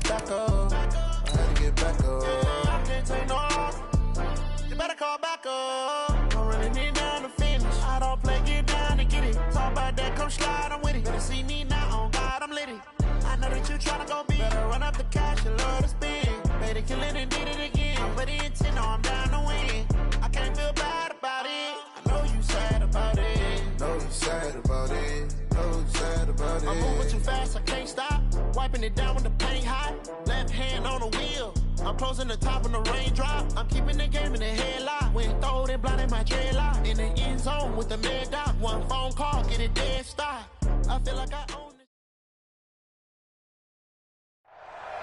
back up. I had to get back up. I can't take no loss. You better call back up. Don't really need down to finish. I don't play, get down to get it. Talk about that, come slide, I'm with it. Better see me now, on God, I'm litty. I know that you tryna go big. Better run up the cash, you love to spend. Better kill it and did it again. I put in 10, I'm down to win. I can't feel bad about it. I know you sad about it. Know you sad about it. Know you sad about it. I'm moving too fast, I can't stop. Wiping it down with the paint hot. Left hand on the wheel. I'm closing the top on the raindrop. I'm keeping the game in the headlock. When throwed and blinded my dreadlock. In the end zone with the mad dot. One phone call, get it dead stop. I feel like I own it.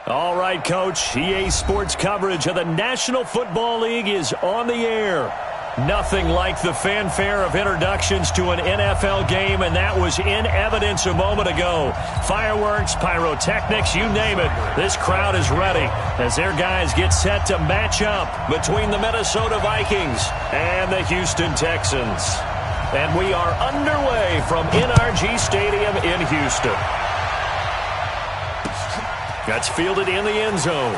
All right, Coach. EA Sports coverage of the National Football League is on the air. Nothing like the fanfare of introductions to an NFL game, and that was in evidence a moment ago. Fireworks, pyrotechnics, you name it. This crowd is ready as their guys get set to match up between the Minnesota Vikings and the Houston Texans. And we are underway from NRG Stadium in Houston. That's fielded in the end zone.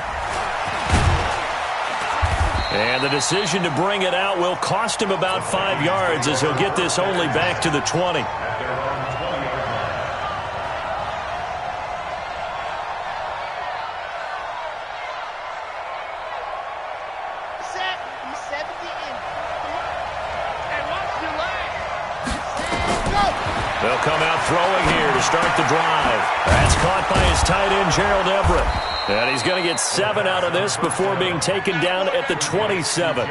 And the decision to bring it out will cost him about 5 yards as he'll get this only back to the 20. They'll come out throwing here to start the drive. That's caught by his tight end, Gerald Everett. And he's going to get 7 out of this before being taken down at the 27.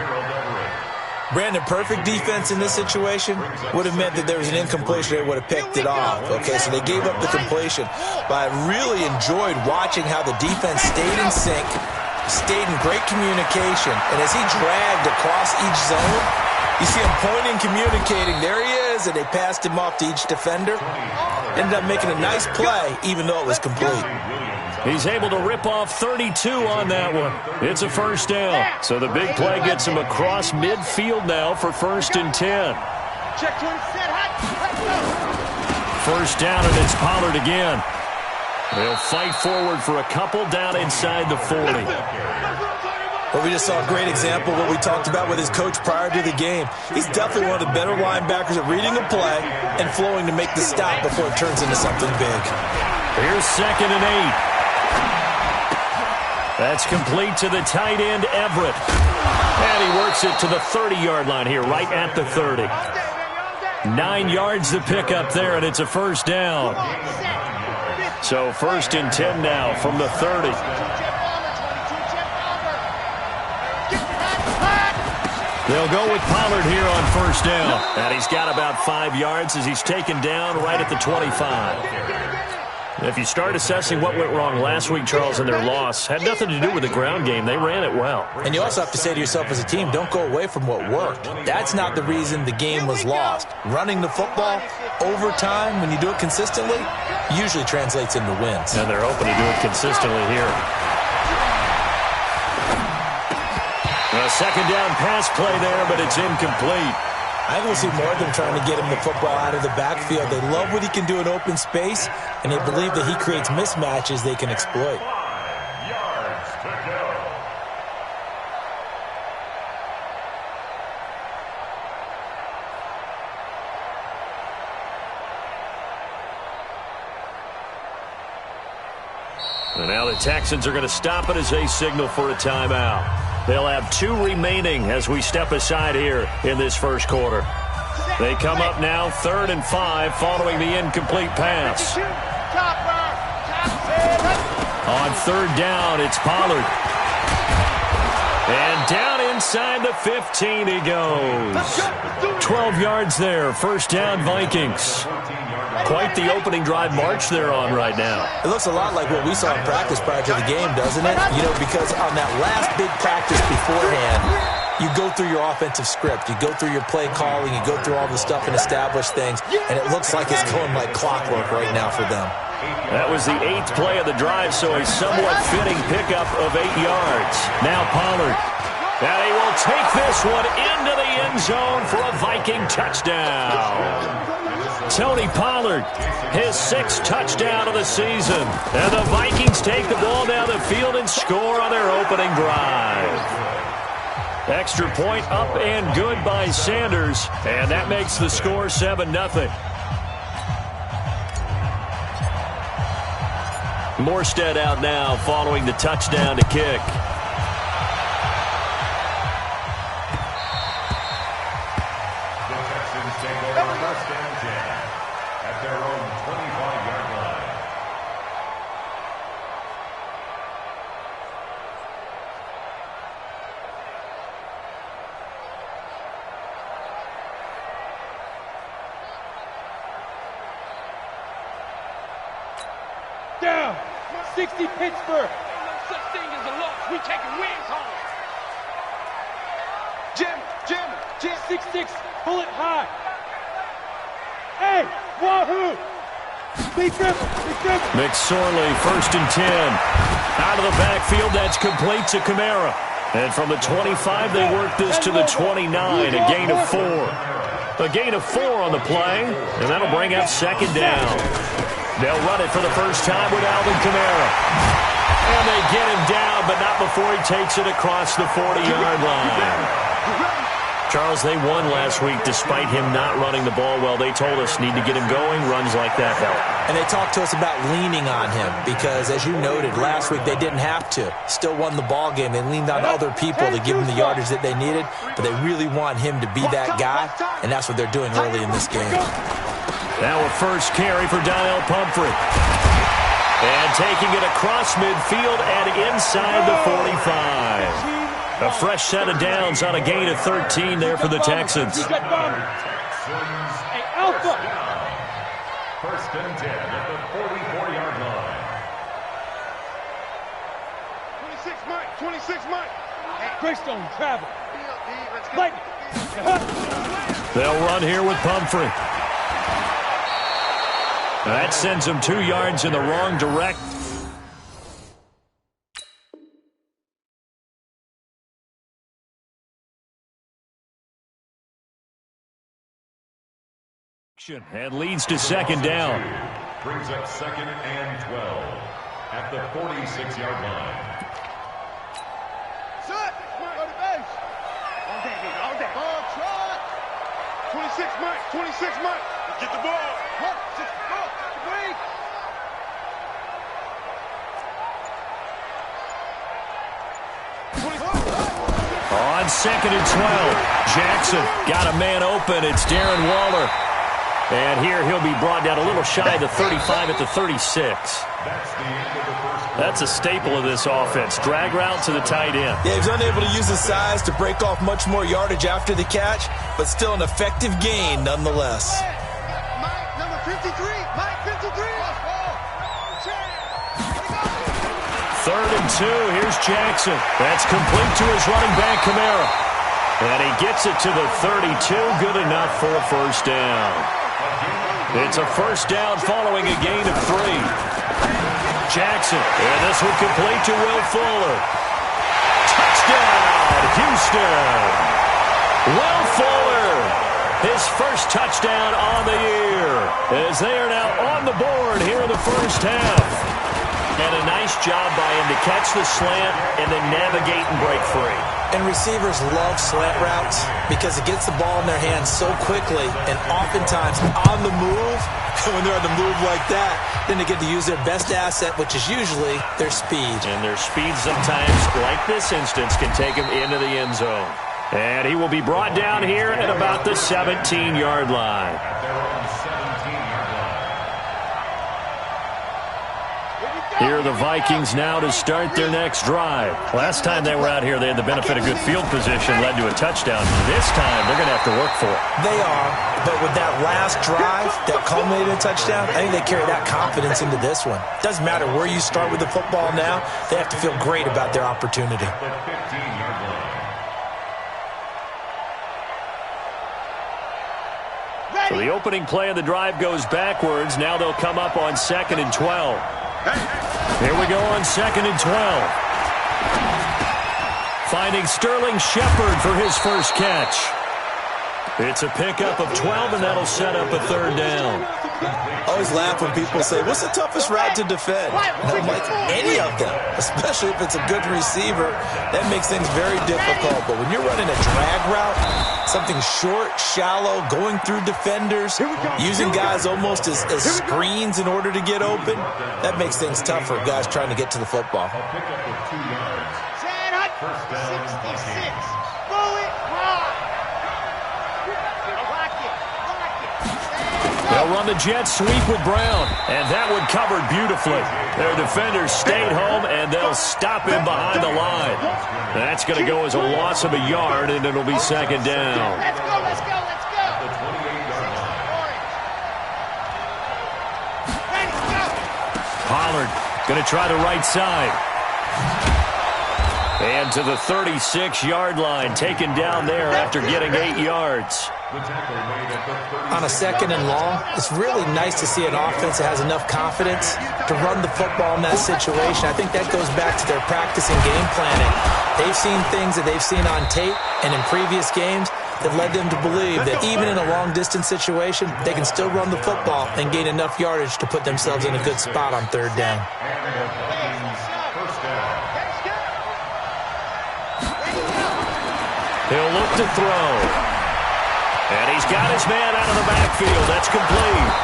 Brandon, perfect defense in this situation would have meant that there was an incompletion. They would have picked it off. Okay, so they gave up the completion. But I really enjoyed watching how the defense stayed in sync, stayed in great communication. And as he dragged across each zone, you see him pointing, communicating. There he is, and they passed him off to each defender. Ended up making a nice play, even though it was complete. He's able to rip off 32 on that one. It's a first down. So the big play gets him across midfield now for 1st and 10. First down, and it's Pollard again. They'll fight forward for a couple down inside the 40. Well, we just saw a great example of what we talked about with his coach prior to the game. He's definitely one of the better linebackers at reading a play and flowing to make the stop before it turns into something big. Here's 2nd and 8. That's complete to the tight end, Everett. And he works it to the 30-yard line here, right at the 30. 9 yards to pick up there, and it's a first down. So 1st and 10 now from the 30. They'll go with Pollard here on first down. And he's got about 5 yards as he's taken down right at the 25. If you start assessing what went wrong last week, Charles, in their loss, had nothing to do with the ground game. They ran it well. And you also have to say to yourself as a team, don't go away from what worked. That's not the reason the game was lost. Running the football over time, when you do it consistently, usually translates into wins. And they're hoping to do it consistently here. A second down pass play there, but it's incomplete. I think we'll see more of them trying to get him the football out of the backfield. They love what he can do in open space, and they believe that he creates mismatches they can exploit. And now the Texans are going to stop it as they signal for a timeout. They'll have 2 remaining as we step aside here in this first quarter. They come up now 3rd and 5 following the incomplete pass. On 3rd down, it's Pollard. And down inside the 15 he goes. 12 yards there, first down Vikings. Quite the opening drive march they're on right now. It looks a lot like what we saw in practice prior to the game, doesn't it? You know, because on that last big practice beforehand, you go through your offensive script. You go through your play calling. You go through all the stuff and establish things. And it looks like it's going like clockwork right now for them. That was the 8th play of the drive, so a somewhat fitting pickup of 8 yards. Now Pollard. And he will take this one into the end zone for a Viking touchdown. Tony Pollard, his 6th touchdown of the season. And the Vikings take the ball down the field and score on their opening drive. Extra point up and good by Sanders, and that makes the score 7-0. Morstead out now following the touchdown to kick. The Texans take over first and 10 at their own 25-yard line. Down. 60 Pittsburgh. No such thing as a loss. We taking wins home. Jim. 6-6. Bullet high. Hey, wahoo. Big difference. McSorley, 1st and 10. Out of the backfield, that's complete to Kamara. And from the 25, they work this to the 29, a gain of 4. A gain of 4 on the play, and that'll bring up 2nd down. They'll run it for the first time with Alvin Kamara. And they get him down, but not before he takes it across the 40-yard line. Charles, they won last week despite him not running the ball well. They told us need to get him going. Runs like that help. And they talked to us about leaning on him because, as you noted, last week they didn't have to. Still won the ball game. They leaned on other people to give them the yardage that they needed, but they really want him to be that guy, and that's what they're doing early in this game. Now a first carry for Donnell Pumphrey. And taking it across midfield and inside the 45. A fresh set of downs on a gain of 13 there for the Texans. First and 10 at the 44-yard line. 26 Mike. Greystone travel. Lightning. They'll run here with Pumphrey. That sends him 2 yards in the wrong direction. And leads to 2nd down. Brings up 2nd and 12 at the 46-yard line. Set. Go to base. All day. Ball trot. 26 Mike. Get the ball. Break. On 2nd and 12. Jackson got a man open. It's Darren Waller. And here he'll be brought down a little shy of the 35 at the 36. That's a staple of this offense. Drag route to the tight end. Yeah, he was unable to use his size to break off much more yardage after the catch, but still an effective gain nonetheless. Mike, number 53. Mike, 53. 3rd and 2. Here's Jackson. That's complete to his running back, Kamara. And he gets it to the 32. Good enough for a first down. It's a first down following a gain of 3. Jackson, and this will complete to Will Fuller. Touchdown, Houston. Will Fuller, his first touchdown on the year, as they are now on the board here in the first half. And a nice job by him to catch the slant and then navigate and break free. And receivers love slant routes because it gets the ball in their hands so quickly and oftentimes on the move. When they're on the move like that, then they get to use their best asset, which is usually their speed. And their speed sometimes, like this instance, can take them into the end zone. And he will be brought down here at about the 17-yard line. Here are the Vikings now to start their next drive. Last time they were out here, they had the benefit of good field position, led to a touchdown. This time, they're going to have to work for it. They are, but with that last drive that culminated in a touchdown, I think they carry that confidence into this one. Doesn't matter where you start with the football now, they have to feel great about their opportunity. So the opening play of the drive goes backwards. Now they'll come up on 2nd and 12. Here we go on 2nd and 12. Finding Sterling Shepard for his first catch. It's a pickup of 12, and that'll set up a third down. I always laugh when people say, what's the toughest route to defend? And I'm like, any of them, especially if it's a good receiver. That makes things very difficult. But when you're running a drag route, something short, shallow, going through defenders, using guys almost as screens in order to get open, that makes things tough for guys trying to get to the football. A pickup of 2 yards. First down, 66. Bullet high. They'll run the jet sweep with Brown, and that one covered beautifully. Their defenders stayed home, and they'll stop him behind the line. That's going to go as a loss of a yard, and it'll be second down. Let's go, let's go, let's go. the 28-yard line. Let's go. Pollard going to try the right side. And to the 36-yard line, taken down there after getting 8 yards. The tackle made at the 30. On a second and long, it's really nice to see an offense that has enough confidence to run the football in that situation. I think that goes back to their practice and game planning. They've seen things that they've seen on tape and in previous games that led them to believe that even in a long-distance situation, they can still run the football and gain enough yardage to put themselves in a good spot on third down. First down. He'll look to throw. And he's got his man out of the backfield. That's complete.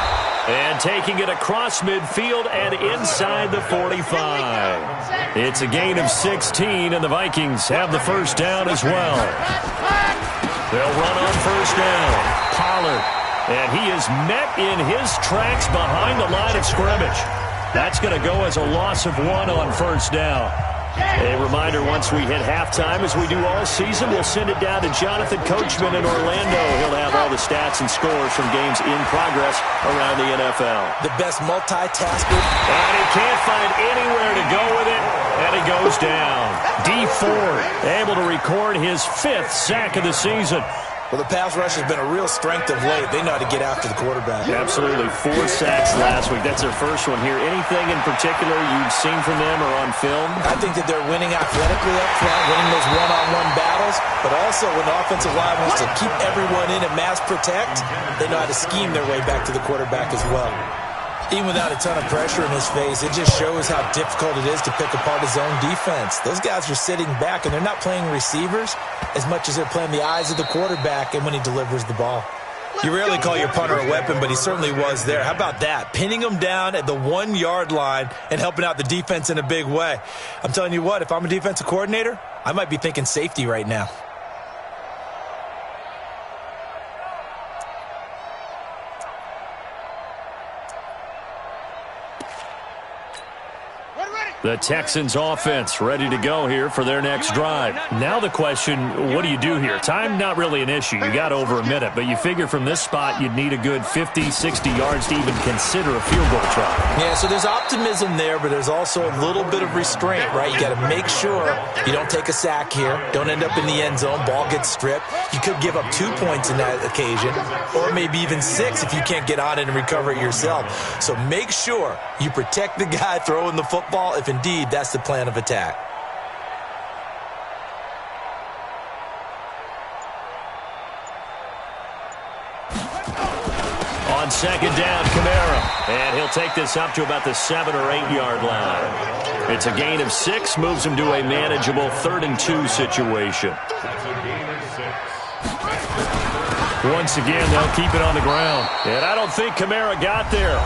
And taking it across midfield and inside the 45. It's a gain of 16, and the Vikings have the first down as well. They'll run on first down. Pollard. And he is met in his tracks behind the line of scrimmage. That's going to go as a loss of 1 on first down. A reminder, once we hit halftime, as we do all season, we'll send it down to Jonathan Coachman in Orlando. He'll have all the stats and scores from games in progress around the NFL. The best multitasker. And he can't find anywhere to go with it, and he goes down. D Ford able to record his 5th sack of the season. Well, the pass rush has been a real strength of late. They know how to get after the quarterback. Absolutely. 4 sacks last week. That's their first one here. Anything in particular you've seen from them or on film? I think that they're winning athletically up front, winning those one-on-one battles, but also when the offensive line wants to keep everyone in and mass protect, they know how to scheme their way back to the quarterback as well. Even without a ton of pressure in his face, it just shows how difficult it is to pick apart his own defense. Those guys are sitting back, and they're not playing receivers as much as they're playing the eyes of the quarterback and when he delivers the ball. You rarely call your punter a weapon, but he certainly was there. How about that? Pinning him down at the 1-yard line and helping out the defense in a big way. I'm telling you what, if I'm a defensive coordinator, I might be thinking safety right now. The Texans offense ready to go here for their next drive. Now the question, what do you do here? Time not really an issue. You got over a minute, but you figure from this spot you'd need a good 50, 60 yards to even consider a field goal try. Yeah, so there's optimism there, but there's also a little bit of restraint, right? You got to make sure you don't take a sack here. Don't end up in the end zone. Ball gets stripped. You could give up 2 points in that occasion, or maybe even 6 if you can't get on it and recover it yourself. So make sure you protect the guy throwing the football if indeed that's the plan of attack. On second down, Kamara. And he'll take this up to about the 7 or 8 yard line. It's a gain of 6, moves him to a manageable 3rd and 2 situation. That's a gain of 6. Once again, they'll keep it on the ground. And I don't think Kamara got there.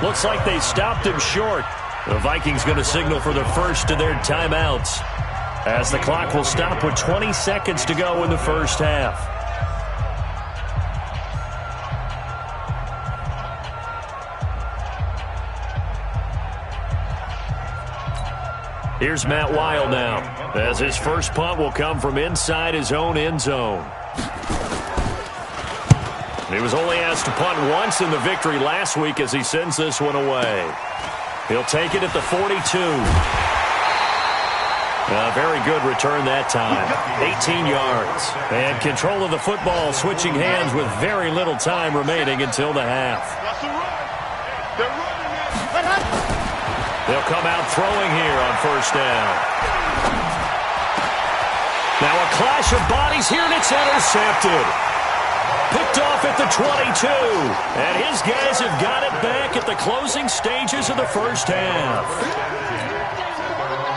Looks like they stopped him short. The Vikings going to signal for the first of their timeouts, as the clock will stop with 20 seconds to go in the first half. Here's Matt Weil now, as his first punt will come from inside his own end zone. He was only asked to punt once in the victory last week as he sends this one away. He'll take it at the 42. A very good return that time. 18 yards. And control of the football switching hands with very little time remaining until the half. They'll come out throwing here on first down. Now a clash of bodies here, and it's intercepted. Picked off at the 22. And his guys have got it back at the closing stages of the first half.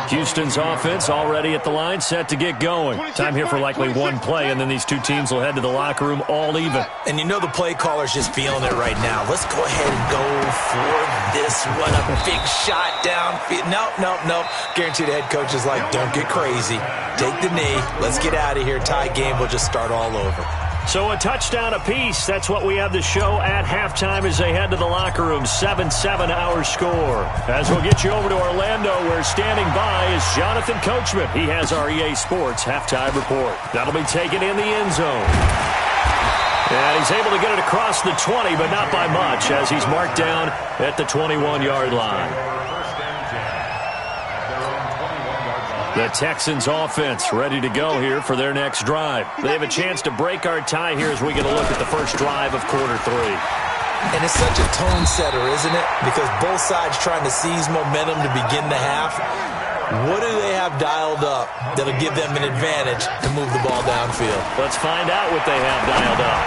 Houston's offense already at the line, set to get going. Time here for likely one play, and then these two teams will head to the locker room all even. And you know the play caller's just feeling it right now. Let's go ahead and go for this one. A big shot downfield. Nope. Guaranteed the head coach is like, don't get crazy. Take the knee. Let's get out of here. Tie game. We'll just start all over. So a touchdown apiece. That's what we have to show at halftime as they head to the locker room. 7-7 our score. As we'll get you over to Orlando, where standing by is Jonathan Coachman. He has our EA Sports halftime report. That'll be taken in the end zone. And he's able to get it across the 20, but not by much, as he's marked down at the 21-yard line. The Texans offense ready to go here for their next drive. They have a chance to break our tie here as we get a look at the first drive of quarter 3. And it's such a tone setter, isn't it? Because both sides trying to seize momentum to begin the half. What do they have dialed up that'll give them an advantage to move the ball downfield? Let's find out what they have dialed up.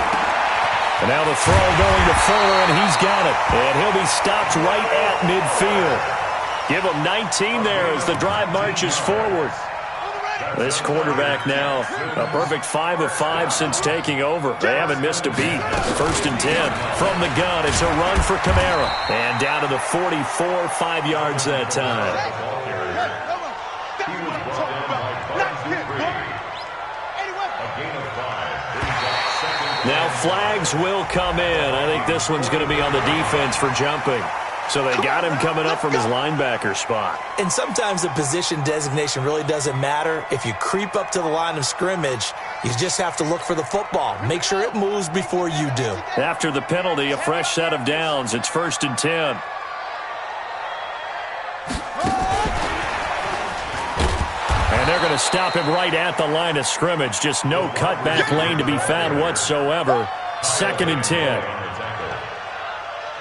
And now the throw going to Fuller, and he's got it. And he'll be stopped right at midfield. Give him 19 there as the drive marches forward. This quarterback now a perfect 5 of 5 since taking over. They haven't missed a beat. 1st and 10 from the gun. It's a run for Kamara. And down to the 44, 5 yards that time. Now flags will come in. I think this one's going to be on the defense for jumping. So they got him coming up from his linebacker spot. And sometimes the position designation really doesn't matter. If you creep up to the line of scrimmage, you just have to look for the football. Make sure it moves before you do. After the penalty, a fresh set of downs. It's 1st and 10. And they're going to stop him right at the line of scrimmage. Just no cutback lane to be found whatsoever. 2nd and 10.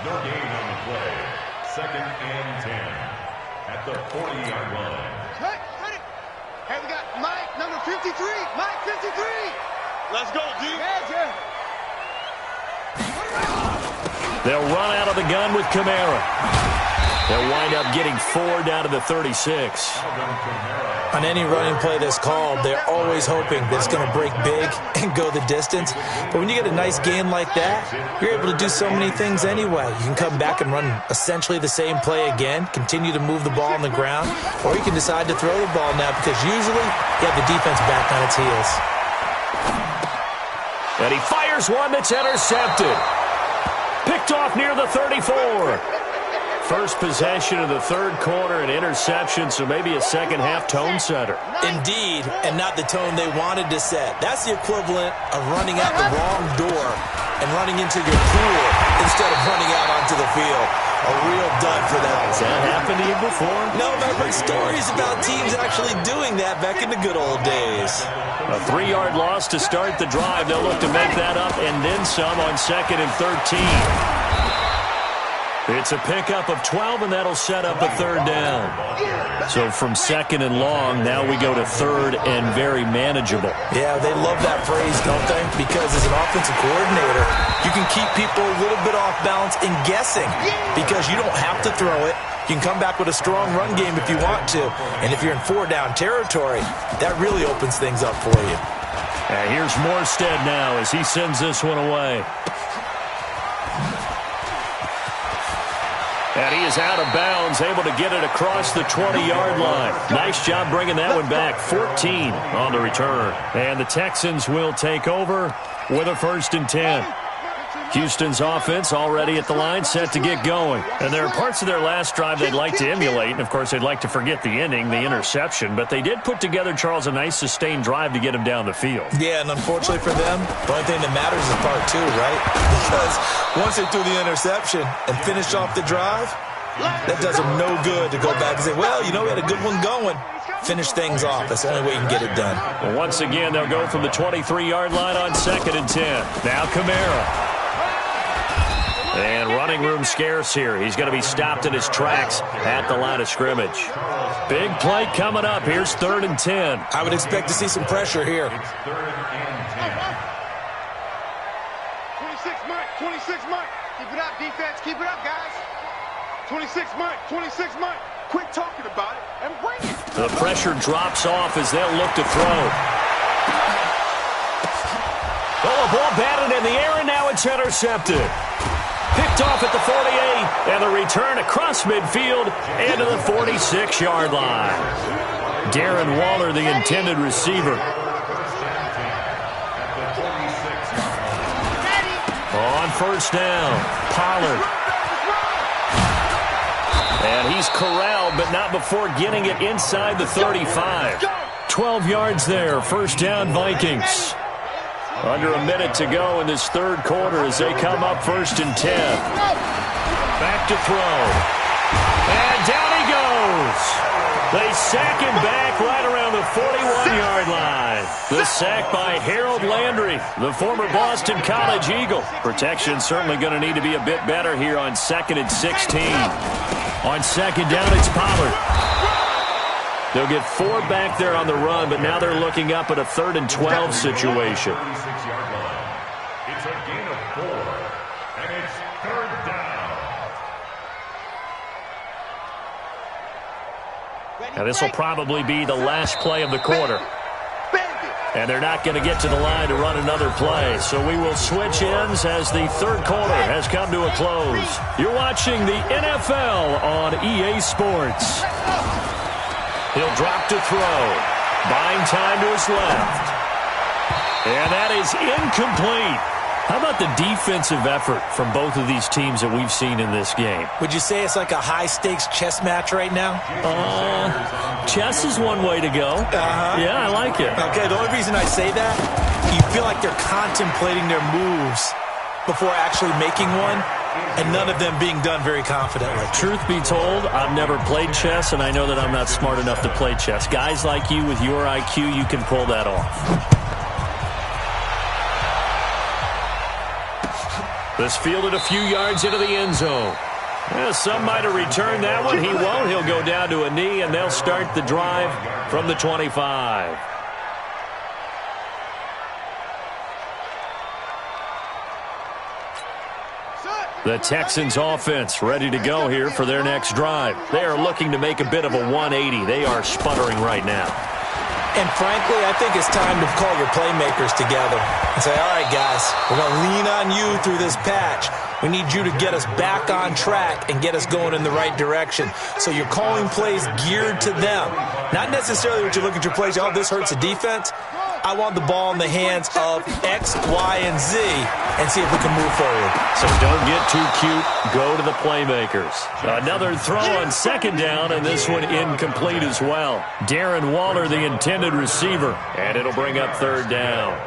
No gain on the play. 2nd and 10 at the 40-yard line. Ready. Hey, we got Mike, number 53. Mike, 53. Let's go, D. They'll run out of the gun with Kamara. They'll wind up getting 4 down to the 36. On any running play that's called, they're always hoping that it's going to break big and go the distance. But when you get a nice gain like that, you're able to do so many things anyway. You can come back and run essentially the same play again, continue to move the ball on the ground, or you can decide to throw the ball now because usually you have the defense back on its heels. And he fires one that's intercepted. Picked off near the 34. First possession of the 3rd quarter, an interception, so maybe a second-half tone setter. Indeed, and not the tone they wanted to set. That's the equivalent of running out the wrong door and running into your pool instead of running out onto the field. A real dud for them. Has that happened to you before? No, but I've heard stories about teams actually doing that back in the good old days. A 3-yard loss to start the drive. They'll look to make that up and then some on 2nd and 13. It's a pickup of 12, and that'll set up a 3rd down. So from 2nd and long, now we go to 3rd and very manageable. Yeah, they love that phrase, don't they? Because as an offensive coordinator, you can keep people a little bit off balance and guessing because you don't have to throw it. You can come back with a strong run game if you want to. And if you're in 4-down territory, that really opens things up for you. And here's Morstead now as he sends this one away. And he is out of bounds, able to get it across the 20-yard line. Nice job bringing that one back. 14 on the return. And the Texans will take over with a 1st and 10. Houston's offense already at the line, set to get going. And there are parts of their last drive they'd like to emulate. And, of course, they'd like to forget the ending, the interception. But they did put together, Charles, a nice sustained drive to get him down the field. Yeah, and unfortunately for them, the only thing that matters is part 2, right? Because once they threw the interception and finished off the drive, that does them no good to go back and say, well, you know, we had a good one going. Finish things off. That's the only way you can get it done. Well, once again, they'll go from the 23-yard line on 2nd and 10. Now Kamara. And running room scarce here. He's going to be stopped in his tracks at the line of scrimmage. Big play coming up. Here's 3rd and 10. I would expect to see some pressure here. 26 Mike. Keep it up, defense. Keep it up, guys. 26 Mike. 26 Mike. Quit talking about it and bring it. The pressure drops off as they'll look to throw. Oh, a ball batted in the air, and now it's intercepted. Picked off at the 48, and the return across midfield and to the 46-yard line. Darren Waller, the intended receiver. On first down, Pollard. And he's corralled, but not before getting it inside the 35. 12 yards there, first down Vikings. Under a minute to go in this third quarter as they come up 1st and 10. Back to throw. And down he goes. They sack him back right around the 41-yard line. The sack by Harold Landry, the former Boston College Eagle. Protection certainly going to need to be a bit better here on 2nd and 16. On second down, it's Pollard. They'll get 4 back there on the run, but now they're looking up at a 3rd and 12 situation. It's a gain of 4, and it's 3rd down. Now, this will probably be the last play of the quarter. And they're not going to get to the line to run another play. So we will switch ends as the third quarter has come to a close. You're watching the NFL on EA Sports. He'll drop to throw. Buying time to his left. And that is incomplete. How about the defensive effort from both of these teams that we've seen in this game? Would you say it's like a high-stakes chess match right now? Chess is one way to go. Yeah, I like it. Okay, the only reason I say that, you feel like they're contemplating their moves before actually making one, and none of them being done very confidently. Truth be told, I've never played chess, and I know that I'm not smart enough to play chess. Guys like you with your IQ, you can pull that off. This fielded a few yards into the end zone. Well, some might have returned that one. He won't. He'll go down to a knee, and they'll start the drive from the 25. The Texans offense ready to go here for their next drive. They are looking to make a bit of a 180. They are sputtering right now. And frankly, I think it's time to call your playmakers together and say, all right, guys, we're going to lean on you through this patch. We need you to get us back on track and get us going in the right direction. So you're calling plays geared to them. Not necessarily what you're looking to plays, oh, this hurts the defense. I want the ball in the hands of X, Y, and Z and see if we can move forward. So don't get too cute. Go to the playmakers. Another throw on second down, and this one incomplete as well. Darren Waller, the intended receiver, and it'll bring up third down.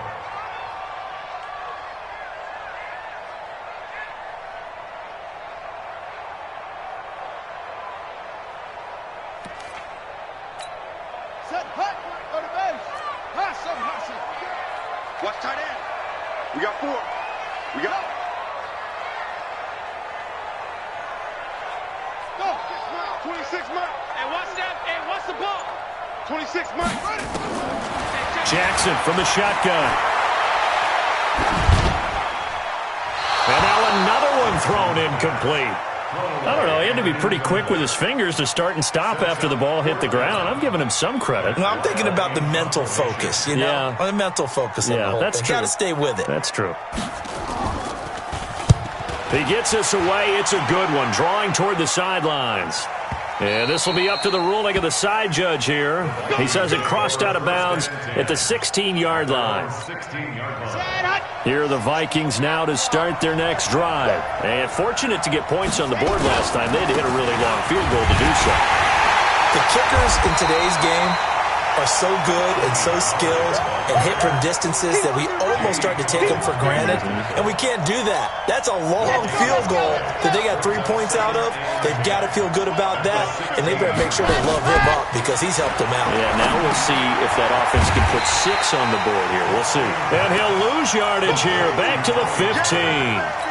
Watch tight end. We got 4. We got. Go. 26 Mike. And watch that. And watch the ball. 26 Mike. Jackson from the shotgun. And now another one thrown incomplete. I don't know. He had to be pretty quick with his fingers to start and stop after the ball hit the ground. I'm giving him some credit. Well, I'm thinking about the mental focus, you know? Yeah. The mental focus on the whole that's thing. true. Got to stay with it. That's true. He gets us away. It's a good one. Drawing toward the sidelines. And this will be up to the ruling of the side judge here. He says it crossed out of bounds at the 16-yard line. Here are the Vikings now to start their next drive. And fortunate to get points on the board last time. They had to hit a really long field goal to do so. The kickers in today's game are so good and so skilled and hit from distances that we almost start to take them for granted, and we can't do that. That's a long field goal that they got 3 points out of. They've got to feel good about that, and they better make sure they love him up because he's helped them out. Yeah, now we'll see if that offense can put 6 on the board here. We'll see. And he'll lose yardage here, back to the 15.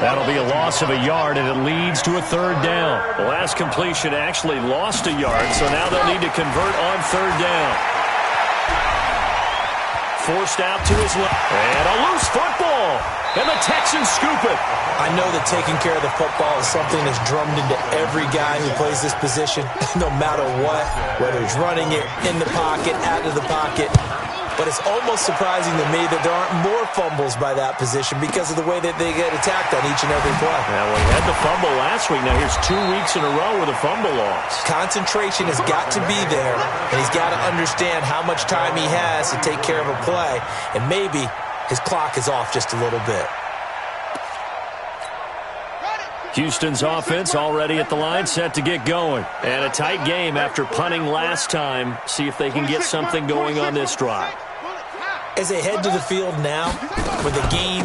That'll be a loss of a yard, and it leads to a third down. The last completion actually lost a yard, so now they'll need to convert on third down. Forced out to his left. And a loose football. And the Texans scoop it. I know that taking care of the football is something that's drummed into every guy who plays this position, no matter what, whether he's running it, in the pocket, out of the pocket. But it's almost surprising to me that there aren't more fumbles by that position because of the way that they get attacked on each and every play. Now, we had the fumble last week. Now, here's 2 weeks in a row with a fumble loss. Concentration has got to be there, and he's got to understand how much time he has to take care of a play, and maybe his clock is off just a little bit. Houston's offense already at the line, set to get going. And a tight game after punting last time. See if they can get something going on this drive. As they head to the field now, with the game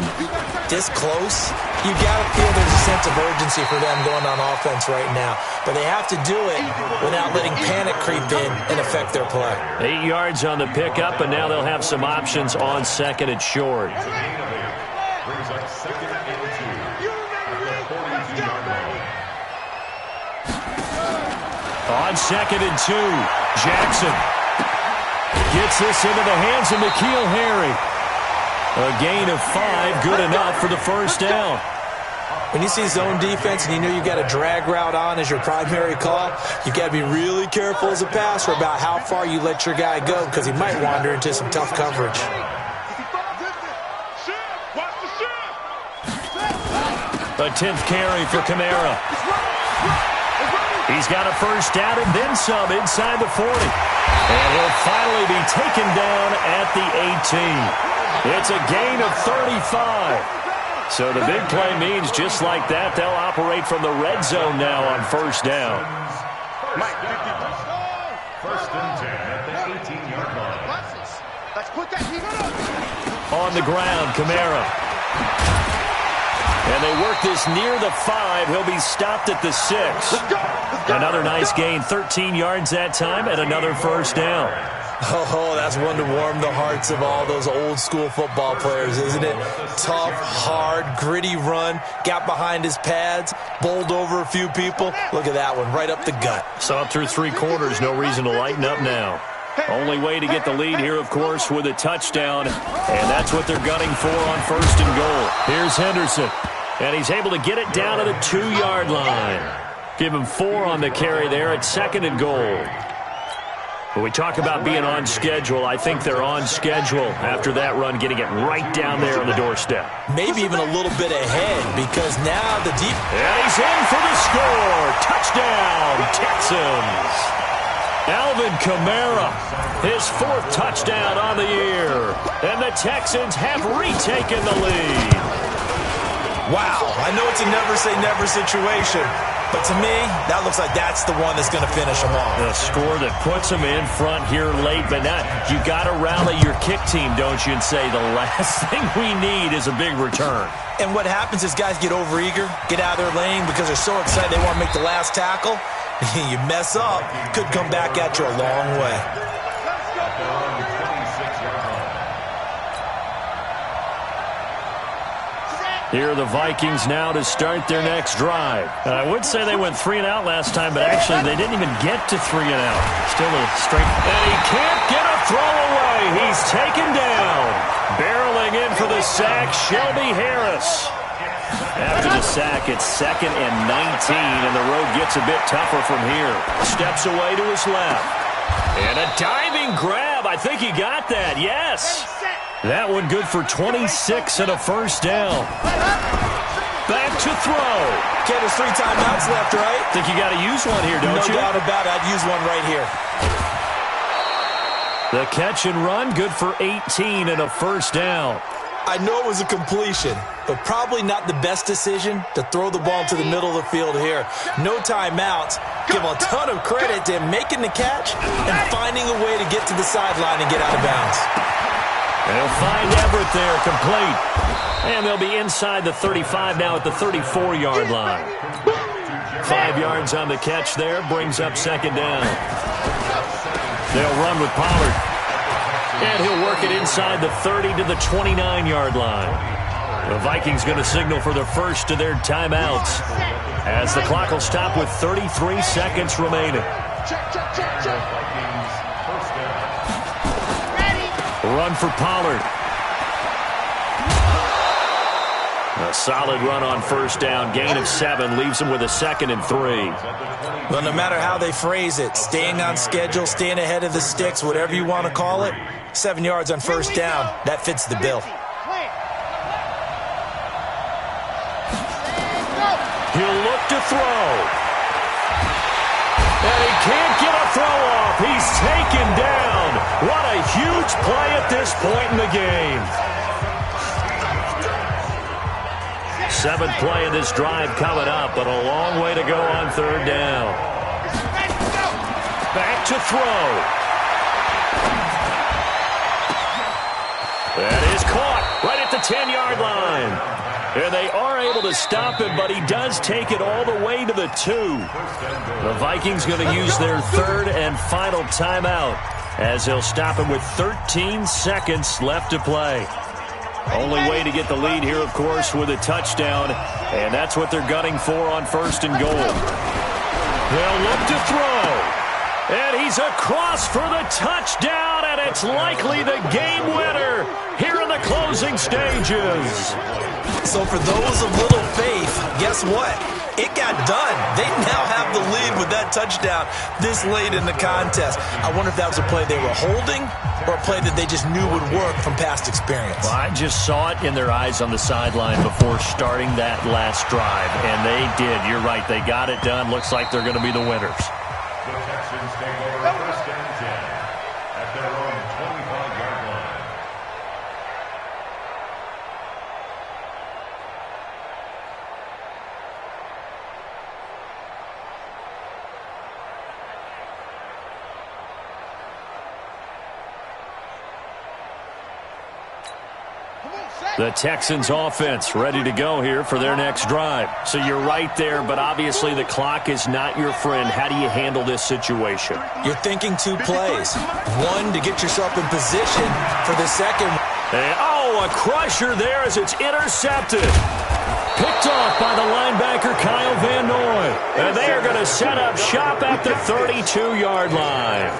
this close, you got to feel there's a sense of urgency for them going on offense right now. But they have to do it without letting panic creep in and affect their play. 8 yards on the pickup, and now they'll have some options on second and short. Brings up second and 2 at the 42-yard line. On second and 2, Jackson gets this into the hands of N'Keal Harry. A gain of 5, good enough for the first down. When you see zone defense and you know you've got a drag route on as your primary call, you've got to be really careful as a passer about how far you let your guy go because he might wander into some tough coverage. A 10th carry for Kamara. He's got a first down and then some inside the 40. And he'll finally be taken down at the 18. It's a gain of 35. So the big play means just like that, they'll operate from the red zone now on first down. First and 10 at the 18-yard line. On the ground, Kamara. And they work this near the 5. He'll be stopped at the 6. Another nice gain, 13 yards that time, and another first down. Oh, that's one to warm the hearts of all those old-school football players, isn't it? Tough, hard, gritty run, got behind his pads, bowled over a few people. Look at that one, right up the gut. Saw it through 3 quarters, no reason to lighten up now. Only way to get the lead here, of course, with a touchdown, and that's what they're gunning for on first and goal. Here's Henderson, and he's able to get it down to the 2-yard line. Give him 4 on the carry there at second and goal. When we talk about being on schedule, I think they're on schedule after that run, getting it right down there on the doorstep. Maybe even a little bit ahead because now the deep... And he's in for the score. Touchdown, Texans. Alvin Kamara, his 4th touchdown on the year. And the Texans have retaken the lead. Wow, I know it's a never-say-never situation, but to me, that looks like that's the one that's going to finish them off. The score that puts them in front here late, but now you got to rally your kick team, don't you, and say the last thing we need is a big return. And what happens is guys get overeager, get out of their lane because they're so excited they want to make the last tackle. You mess up, could come back at you a long way. Here are the Vikings now to start their next drive. I would say they went 3 and out last time, but actually they didn't even get to 3 and out. Still a strength. And he can't get a throw away. He's taken down. Barreling in for the sack, Shelby Harris. After the sack, it's 2nd and 19, and the road gets a bit tougher from here. Steps away to his left. And a diving grab. I think he got that, yes. That one good for 26 and a first down. Back to throw. Okay, there's 3 timeouts left, right? Think you got to use one here, don't you? No doubt about it. I'd use one right here. The catch and run, good for 18 and a first down. I know it was a completion, but probably not the best decision to throw the ball to the middle of the field here. No timeouts. Give a ton of credit to him making the catch and finding a way to get to the sideline and get out of bounds. They'll find Everett there, complete. And they'll be inside the 35 now at the 34-yard line. 5 yards on the catch there, brings up second down. They'll run with Pollard. And he'll work it inside the 30 to the 29-yard line. The Vikings going to signal for the first of their timeouts as the clock will stop with 33 seconds remaining. run for Pollard. A solid run on first down. Gain of 7 leaves him with a 2nd and 3. Well, no matter how they phrase it, staying on schedule, staying ahead of the sticks, whatever you want to call it, 7 yards on first down, that fits the bill. He'll look to throw. And he can't get a throw off. He's taken down. What a huge play at this point in the game. 7th play of this drive coming up, but a long way to go on third down. Back to throw. That is caught right at the 10-yard line. And they are able to stop him, but he does take it all the way to the 2. The Vikings going to use their 3rd and final timeout as they'll stop him with 13 seconds left to play. Only way to get the lead here, of course, with a touchdown, and that's what they're gunning for on 1st and goal. They'll look to throw, and he's across for the touchdown, and it's likely the game winner here in the closing stages. So for those of little faith, guess what? It got done. They now have the lead with that touchdown this late in the contest. I wonder if that was a play they were holding or a play that they just knew would work from past experience. Well, I just saw it in their eyes on the sideline before starting that last drive, and they did. You're right. They got it done. Looks like they're going to be the winners. The Texans take over 1st and 10 at their own 25-yard line. The Texans offense ready to go here for their next drive. So you're right there, but obviously the clock is not your friend. How do you handle this situation? You're thinking 2 plays. 1 to get yourself in position for the second. And, oh, a crusher there as it's intercepted. Picked off by the linebacker Kyle Van Noy. And they are going to set up shop at the 32-yard line.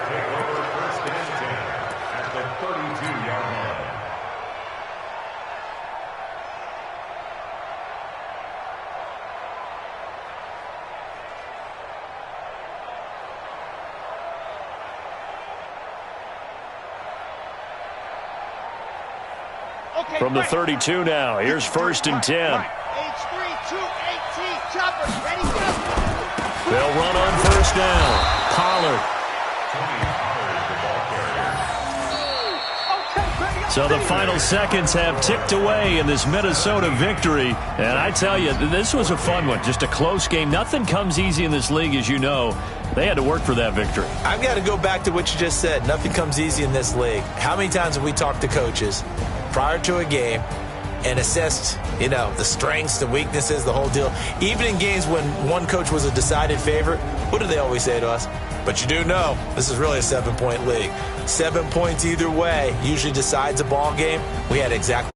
From the 32 now, here's 1st and 10. They'll run on first down. Pollard. So the final seconds have ticked away in this Minnesota victory. And I tell you, this was a fun one. Just a close game. Nothing comes easy in this league, as you know. They had to work for that victory. I've got to go back to what you just said. Nothing comes easy in this league. How many times have we talked to coaches prior to a game and assessed, the strengths, the weaknesses, the whole deal? Even in games when one coach was a decided favorite, what do they always say to us? But you do know this is really a 7-point league. 7 points either way usually decides a ball game. We had exactly